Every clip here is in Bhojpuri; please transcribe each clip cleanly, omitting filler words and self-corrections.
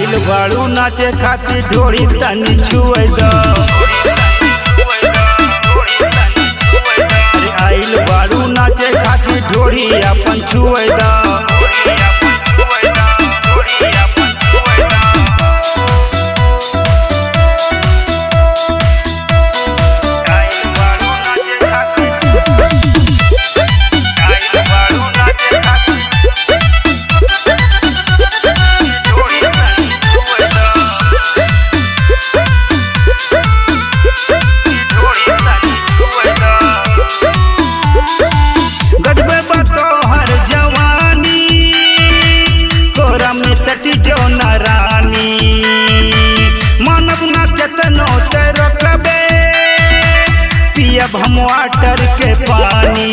आइल बाड़ू नाचे खातिर ढोड़ी तनी छुए दो। आइल बाड़ू नाचे खातिर ढोड़ी अपन छुए दो। पियब हम वाटर के पानी,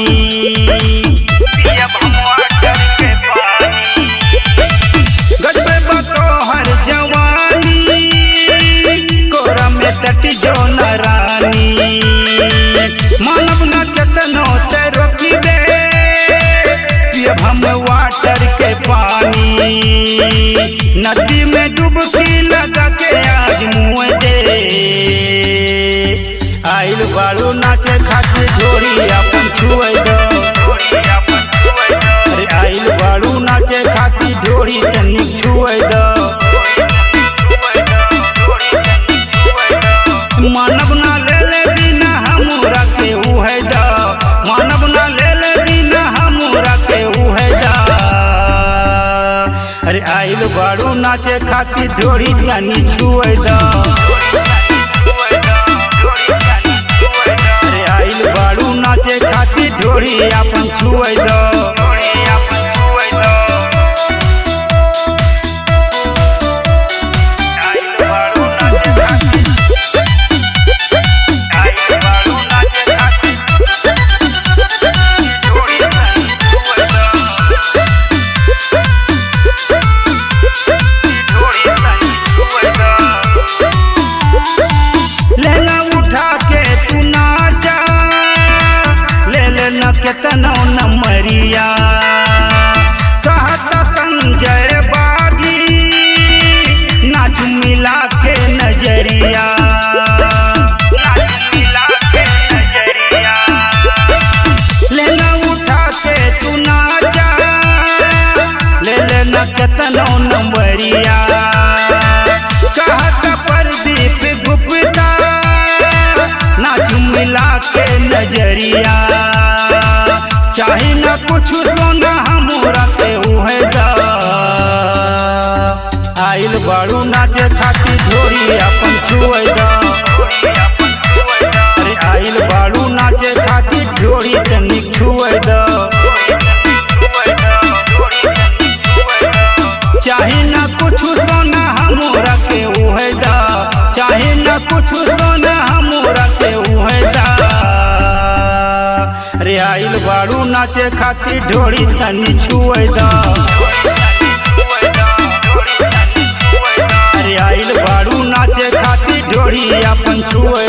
पियब हम वाटर के पानी। गजबे बतोहर जवानी, कोरा में सटी जो न रानी। मानव न केतनो ते रोकिबे, पियब हम वाटर के पानी। नदी में डुबकी लगा के आज मुँह दे। आइल बाड़ू नाचे खातिर ढोड़ी अपन छुए दो। अरे आइल बाड़ू नाचे खातिर ढोड़ी तनी छुए दो। मानव ना ले ले बिना हमरा के उहे दो। मानव ना ले ले बिना हमरा के उहे दो। अरे आइल बाड़ू नाचे खातिर ढोड़ी तनी छुए दो। आइल बाड़ू नाचे खातिर ढोड़ी अपन छुए दो। केतनो नमरिया कहता संजय बागी, नाच मिला के नजरिया। लेना उठा के तू नाचा, ले लेना केतनो नंबरिया। कहता प्रदीप गुप्ता, नाच मिला के नजरिया। चाहे न कुछ सोना हमरा के उहे दा। आइल बाड़ू नाचे खातिर ढोड़ी अपन छुए दा। अरे आइल बाड़ू नाचे खातिर ढोड़ी तनी छुए दा। चाहे न कुछ सोना हमरा के उहे दा। चाहे न कुछ सोना हमरा के उहे दा। अरे आइल बाड़ू नाचे खातिर ढोड़ी तनी छुए दो। अरे आइल बाड़ू नाचे खातिर ढोड़ी अपन छुए